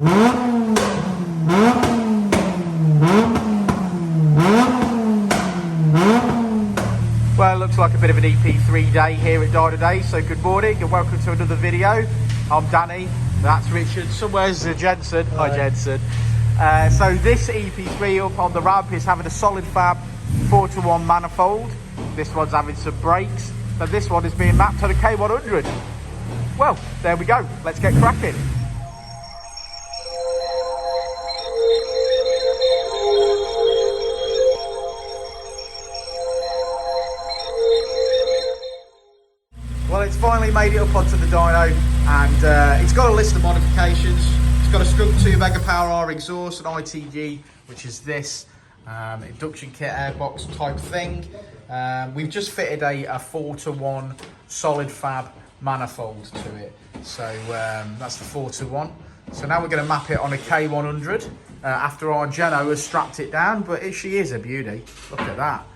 Well, it looks like a bit of an EP3 day here at Dynodaze, so good morning and welcome to another video. I'm Danny, that's Richard, somewhere's Jensen. Hi Jensen. So this EP3 up on the ramp is having a solid fab 4:1 manifold. This one's having some brakes, and this one is being mapped on a K100. Well, there we go, let's get cracking. Well, it's finally made it up onto the dyno, and it's got a list of modifications. It's got a Skunk 2 Mega Power R exhaust, an ITG, which is this induction kit airbox type thing. We've just fitted a 4:1 solid fab manifold to it, so that's the 4:1. So now we're going to map it on a K100 after our Geno has strapped it down, but she is a beauty. Look at that.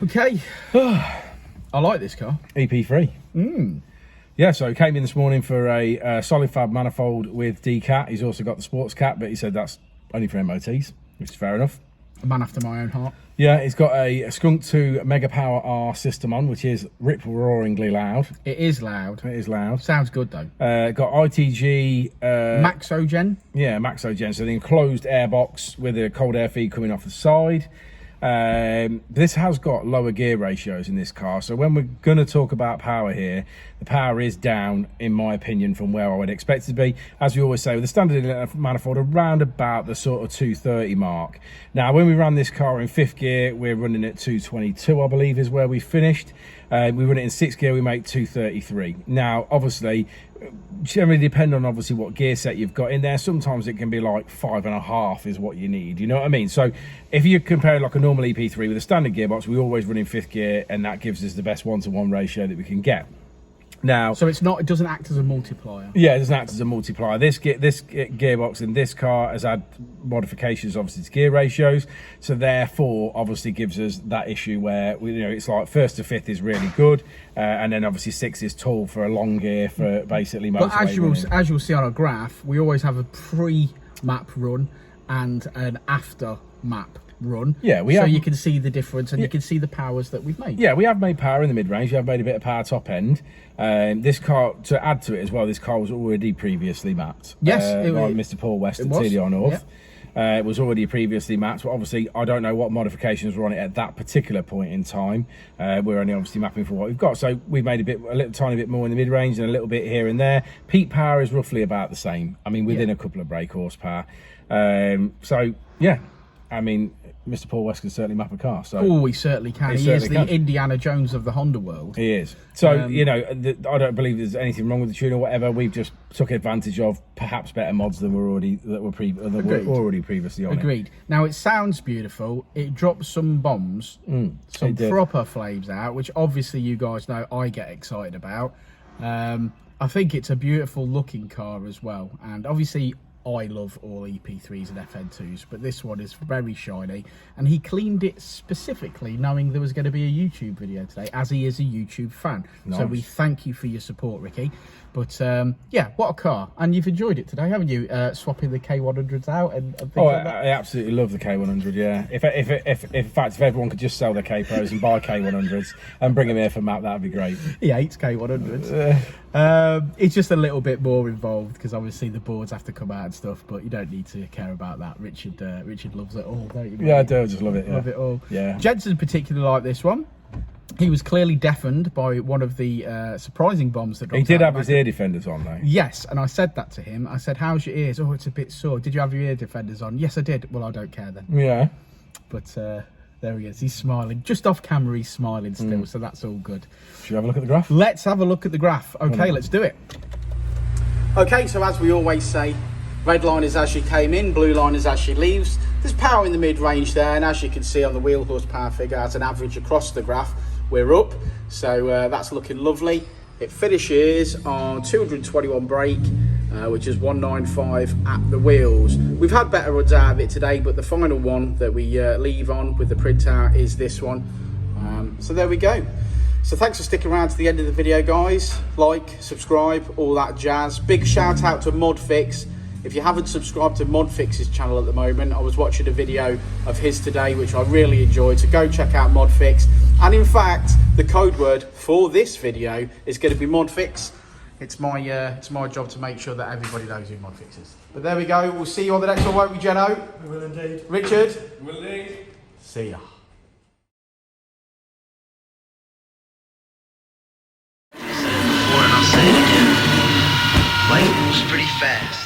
Okay, I like this car. EP3. Yeah, so he came in this morning for a solid fab manifold with D-Cat. He's also got the sports cat, but he said that's only for MOTs, which is fair enough. A man after my own heart. Yeah, he's got a Skunk 2 Mega Power R system on, which is rip-roaringly loud. It is loud. It is loud. Sounds good though. Got ITG... Maxogen? Yeah, Maxogen, so the enclosed airbox with a cold air feed coming off the side. This has got lower gear ratios in this car, so when we're going to talk about power here, the power is down, in my opinion, from where I would expect it to be. As we always say, with the standard manifold, around about the sort of 230 mark. Now, when we ran this car in fifth gear, we're running at 222, I believe, is where we finished. We run it in 6 gear, we make 233. Now, obviously, generally depend on obviously what gear set you've got in there. Sometimes it can be like 5.5 is what you need, you know what I mean? So if you compare like a normal EP3 with a standard gearbox, we always run in 5th gear, and that gives us the best 1-to-1 ratio that we can get. Now, so it doesn't act as a multiplier. Yeah, it doesn't act as a multiplier. This gearbox in this car has had modifications, obviously, to gear ratios. So therefore, obviously, gives us that issue where it's like 1st to 5th is really good, and then obviously 6 is tall for a long gear for basically motorway. But as you'll see on our graph, we always have a pre-map run and an after map run. Yeah, so you can see the difference, and you can see the powers that we've made. Yeah, we have made power in the mid-range. We have made a bit of power top end. This car, to add to it as well, this car was already previously mapped. Yes, by Mr. Paul West at TypeR North. Yeah. It was already previously mapped, but obviously I don't know what modifications were on it at that particular point in time. We're only obviously mapping for what we've got, so we've made a little tiny bit more in the mid-range and a little bit here and there. Peak power is roughly about the same. I mean, within a couple of brake horsepower. So yeah, I mean, Mr. Paul West can certainly map a car. So he certainly can. He is the Indiana Jones of the Honda world. He is. So I don't believe there's anything wrong with the tune or whatever. We've just took advantage of perhaps better mods than were already previously on. Agreed. Now it sounds beautiful. It drops some bombs, some proper flames out, which obviously you guys know I get excited about. I think it's a beautiful looking car as well, and obviously I love all EP3s and FN2s, but this one is very shiny, and he cleaned it specifically knowing there was going to be a YouTube video today, as he is a YouTube fan. Nice. So we thank you for your support, Ricky. But yeah, what a car. And you've enjoyed it today, haven't you? Swapping the K100s out and things like that. I absolutely love the K100, yeah. If in fact, if everyone could just sell their K-Pros and buy K100s and bring them here for map, that would be great. He hates K100s. It's just a little bit more involved because obviously the boards have to come out and stuff, but you don't need to care about that. Richard loves it all, don't you? Yeah, I do. I just love it. Yeah. Love it all. Yeah. Jensen particularly like this one. He was clearly deafened by one of the surprising bombs that dropped. He did have his ear defenders on, though. Yes, and I said that to him. I said, "How's your ears?" "Oh, it's a bit sore." "Did you have your ear defenders on?" "Yes, I did." "Well, I don't care then." Yeah. But there he is. He's smiling. Just off camera, he's smiling still, so that's all good. Should we have a look at the graph? Let's have a look at the graph. Okay, let's do it. Okay, so as we always say, red line is as she came in, blue line is as she leaves. There's power in the mid-range there, and as you can see on the wheel horsepower figure, as an average across the graph, we're up. So that's looking lovely. It finishes on 221 brake, which is 195 at the wheels. We've had better runs out of it today, but the final one that we leave on with the printout is this one. So there we go. So thanks for sticking around to the end of the video, guys. Like, subscribe, all that jazz. Big shout out to Modfix. If you haven't subscribed to Modfix's channel at the moment, I was watching a video of his today, which I really enjoyed, so go check out Modfix. And in fact, the code word for this video is going to be Modfix. It's my job to make sure that everybody knows who Modfix is. But there we go. We'll see you on the next one, won't we, Jeno? We will indeed. Richard? We will indeed. See ya. Before and I'll say it again. Life moves pretty fast.